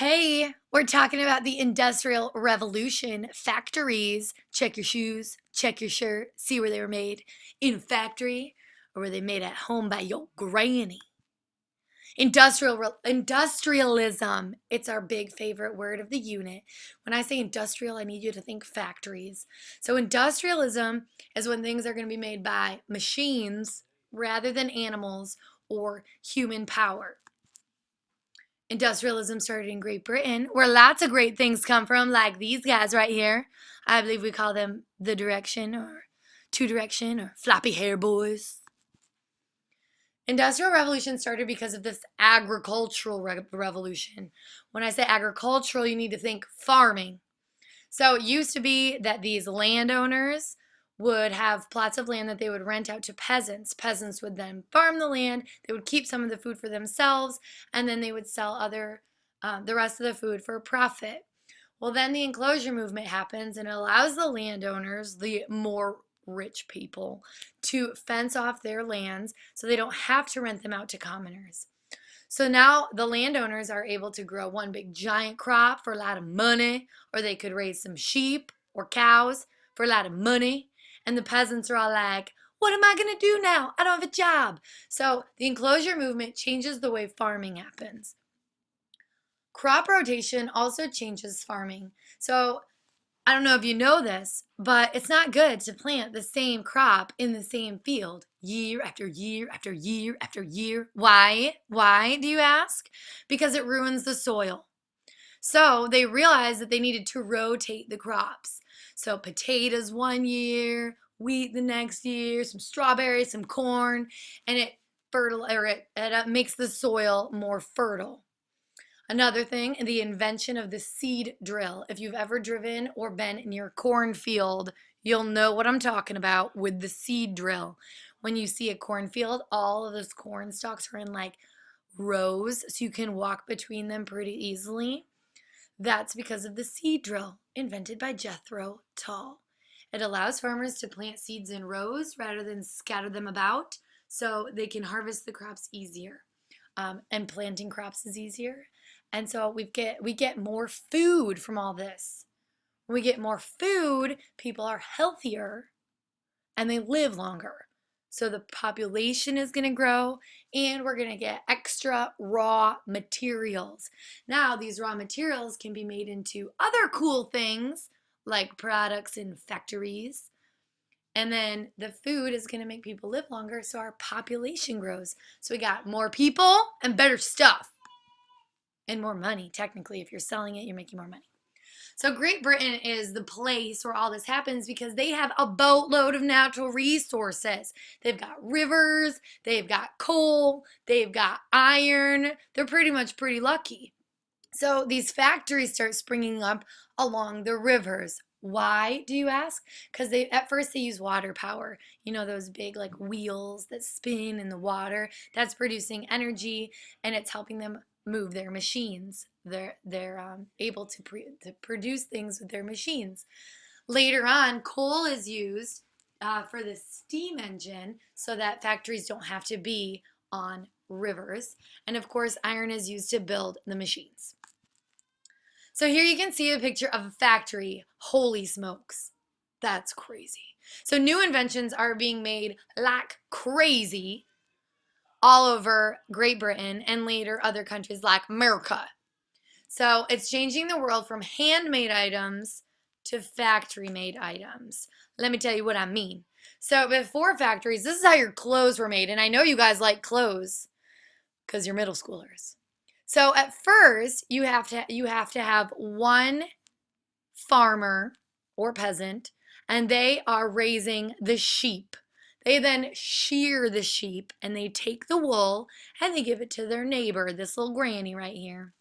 Hey, we're talking about the Industrial Revolution. Factories. Check your shoes, check your shirt, see where they were made. In a factory or were they made at home by your granny? Industrialism. It's our big favorite word of the unit. When I say industrial, I need you to think factories. So industrialism is when things are going to be made by machines rather than animals or human power. Industrialism started in Great Britain, where lots of great things come from, like these guys right here. I believe we call them the Direction or Two Direction or Floppy Hair Boys. Industrial Revolution started because of this agricultural revolution. When I say agricultural, you need to think farming. So it used to be that these landowners would have plots of land that they would rent out to peasants. Peasants would then farm the land. They would keep some of the food for themselves, and then they would sell the rest of the food for a profit. Well, then the enclosure movement happens and it allows the landowners, the more rich people, to fence off their lands so they don't have to rent them out to commoners. So now the landowners are able to grow one big giant crop for a lot of money, or they could raise some sheep or cows for a lot of money. And the peasants are all like, what am I going to do now? I don't have a job. So the enclosure movement changes the way farming happens. Crop rotation also changes farming. So I don't know if you know this, but it's not good to plant the same crop in the same field year after year after year after year. Why? Why, do you ask? Because it ruins the soil. So they realized that they needed to rotate the crops. So potatoes one year, wheat the next year, some strawberries, some corn, and it makes the soil more fertile. Another thing, the invention of the seed drill. If you've ever driven or been near a cornfield, you'll know what I'm talking about with the seed drill. When you see a cornfield, all of those corn stalks are in like rows, so you can walk between them pretty easily. That's because of the seed drill, invented by Jethro Tull. It allows farmers to plant seeds in rows rather than scatter them about, so they can harvest the crops easier. And planting crops is easier. And so we get more food from all this. When we get more food, people are healthier and they live longer. So the population is going to grow and we're going to get extra raw materials. Now, these raw materials can be made into other cool things like products in factories. And then the food is going to make people live longer, so our population grows. So we got more people and better stuff. And more money, technically. If you're selling it, you're making more money. So Great Britain is the place where all this happens because they have a boatload of natural resources. They've got rivers, they've got coal, they've got iron. They're pretty lucky. So these factories start springing up along the rivers. Why, do you ask? Because at first they use water power. You know, those big like wheels that spin in the water. That's producing energy and it's helping them move their machines. They're able to produce things with their machines. Later on, coal is used for the steam engine so that factories don't have to be on rivers. And of course, iron is used to build the machines. So here you can see a picture of a factory. Holy smokes. That's crazy. So new inventions are being made like crazy all over Great Britain and later other countries like America. So it's changing the world from handmade items to factory-made items. Let me tell you what I mean. So before factories, this is how your clothes were made. And I know you guys like clothes because you're middle schoolers. So at first, you have to have one farmer or peasant, and they are raising the sheep. They then shear the sheep, and they take the wool, and they give it to their neighbor, this little granny right here.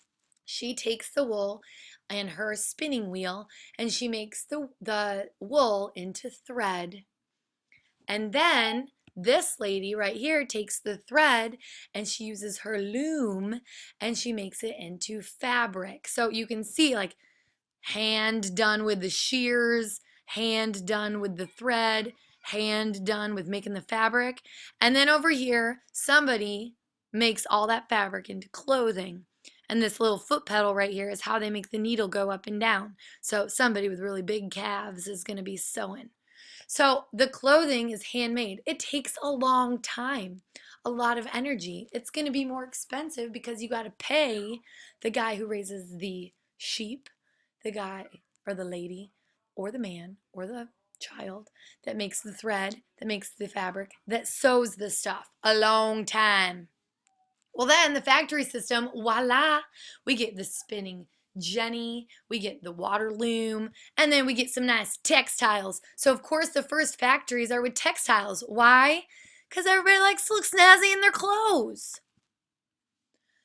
She takes the wool and her spinning wheel, and she makes the wool into thread. And then this lady right here takes the thread and she uses her loom and she makes it into fabric. So you can see like hand done with the shears, hand done with the thread, hand done with making the fabric. And then over here, somebody makes all that fabric into clothing. And this little foot pedal right here is how they make the needle go up and down. So somebody with really big calves is going to be sewing. So the clothing is handmade. It takes a long time, a lot of energy. It's going to be more expensive because you got to pay the guy who raises the sheep, the guy or the lady or the man or the child that makes the thread, that makes the fabric, that sews the stuff. A long time. Well, then the factory system, voila, we get the spinning jenny, we get the water loom, and then we get some nice textiles. So, of course, the first factories are with textiles. Why? Because everybody likes to look snazzy in their clothes.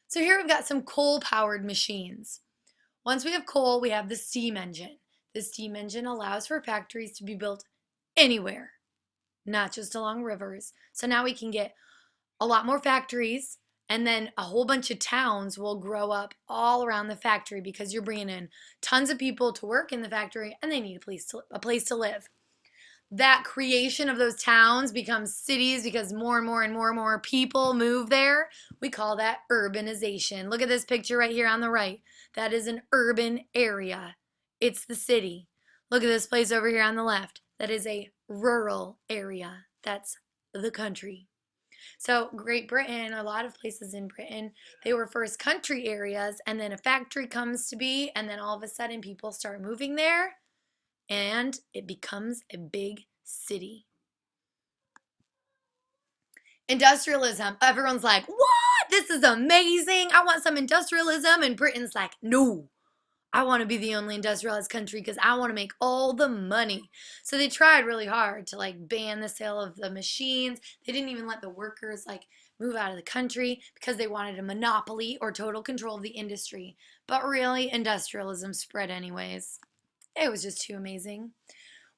So, here we've got some coal powered machines. Once we have coal, we have the steam engine. The steam engine allows for factories to be built anywhere, not just along rivers. So now we can get a lot more factories, and then a whole bunch of towns will grow up all around the factory because you're bringing in tons of people to work in the factory and they need a place to live. That creation of those towns becomes cities because more and more and more and more people move there. We call that urbanization. Look at this picture right here on the right. That is an urban area. It's the city. Look at this place over here on the left. That is a rural area. That's the country. So Great Britain, a lot of places in Britain, they were first country areas, and then a factory comes to be, and then all of a sudden people start moving there, and it becomes a big city. Industrialism. Everyone's like, what? This is amazing. I want some industrialism. And Britain's like, no. I want to be the only industrialized country because I want to make all the money. So they tried really hard to like ban the sale of the machines. They didn't even let the workers like move out of the country because they wanted a monopoly or total control of the industry. But really, industrialism spread anyways. It was just too amazing.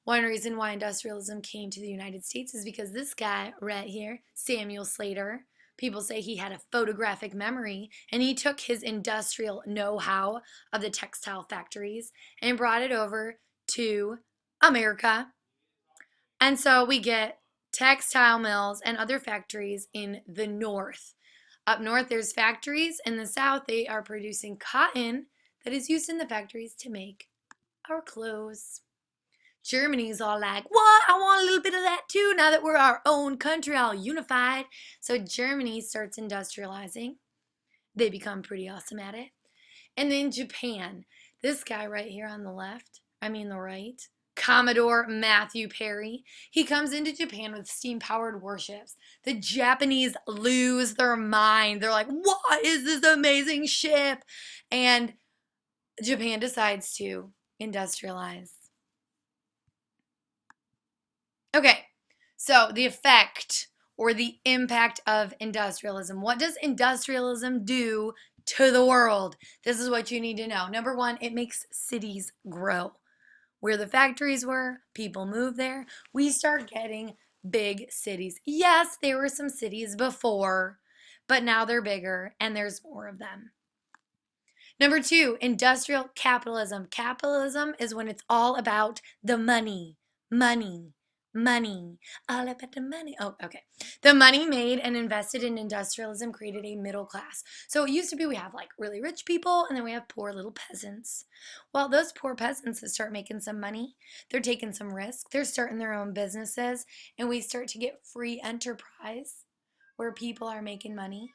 One reason why industrialism came to the United States is because this guy right here, Samuel Slater, people say he had a photographic memory, and he took his industrial know-how of the textile factories and brought it over to America. And so we get textile mills and other factories in the north. Up north, there's factories. In the south, they are producing cotton that is used in the factories to make our clothes. Germany's all like, what? I want a little bit of that too. Now that we're our own country, all unified. So Germany starts industrializing. They become pretty awesome at it. And then Japan. This guy right here on the right, Commodore Matthew Perry. He comes into Japan with steam-powered warships. The Japanese lose their mind. They're like, what is this amazing ship? And Japan decides to industrialize. Okay, so the effect or the impact of industrialism. What does industrialism do to the world? This is what you need to know. Number one, it makes cities grow. Where the factories were, people move there. We start getting big cities. Yes, there were some cities before, but now they're bigger and there's more of them. Number two, industrial capitalism. Capitalism is when it's all about the money. Money, all about the money. Oh, okay. The money made and invested in industrialism created a middle class. So it used to be we have like really rich people and then we have poor little peasants. Well, those poor peasants that start making some money, they're taking some risk, they're starting their own businesses, and we start to get free enterprise where people are making money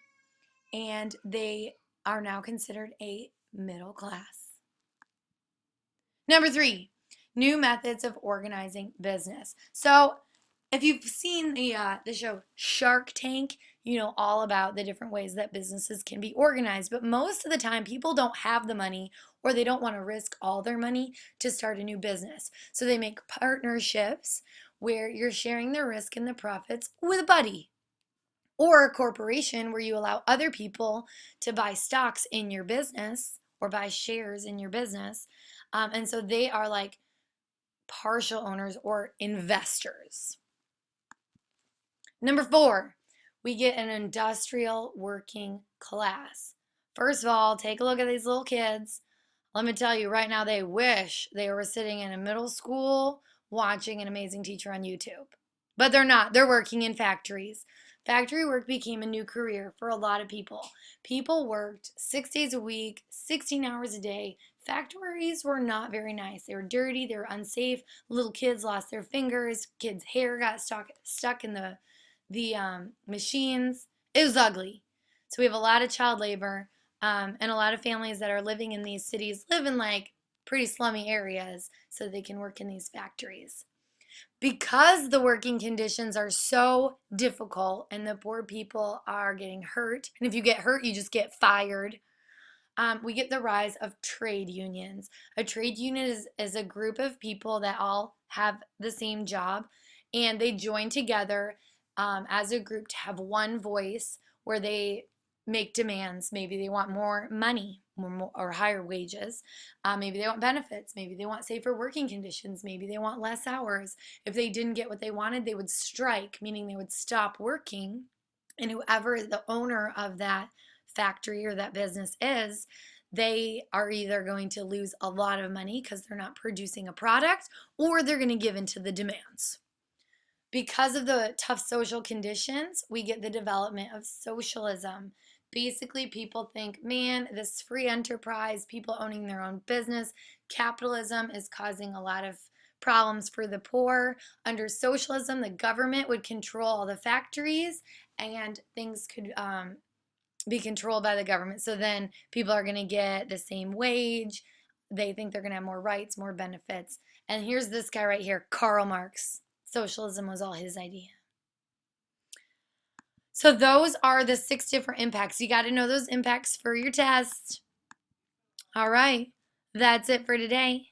and they are now considered a middle class. Number three, new methods of organizing business. So if you've seen the show Shark Tank, you know all about the different ways that businesses can be organized. But most of the time, people don't have the money or they don't want to risk all their money to start a new business. So they make partnerships where you're sharing the risk and the profits with a buddy. Or a corporation where you allow other people to buy stocks in your business or buy shares in your business. And so they are like partial owners or investors. Number four, we get an industrial working class. First of all, take a look at these little kids. Let me tell you right now, they wish they were sitting in a middle school watching an amazing teacher on YouTube. But they're not. They're working in factories. Factory work became a new career for a lot of people. People worked 6 days a week, 16 hours a day. Factories were not very nice. They were dirty, they were unsafe. Little kids lost their fingers, kids' hair got stuck in the machines. It was ugly. So we have a lot of child labor, and a lot of families that are living in these cities live in like pretty slummy areas so they can work in these factories. Because the working conditions are so difficult and the poor people are getting hurt, and if you get hurt, you just get fired, we get the rise of trade unions. A trade union is a group of people that all have the same job and they join together as a group to have one voice where they make demands. Maybe they want more money or higher wages. Maybe they want benefits. Maybe they want safer working conditions. Maybe they want less hours. If they didn't get what they wanted, they would strike, meaning they would stop working. And whoever is the owner of that factory or that business is, they are either going to lose a lot of money because they're not producing a product, or they're going to give in to the demands. Because of the tough social conditions, we get the development of socialism. Basically, people think, man, this free enterprise, people owning their own business, capitalism is causing a lot of problems for the poor. Under socialism, the government would control all the factories and things could be controlled by the government. So then people are going to get the same wage. They think they're going to have more rights, more benefits. And here's this guy right here, Karl Marx. Socialism was all his idea. So those are the 6 different impacts. You got to know those impacts for your test. All right. That's it for today.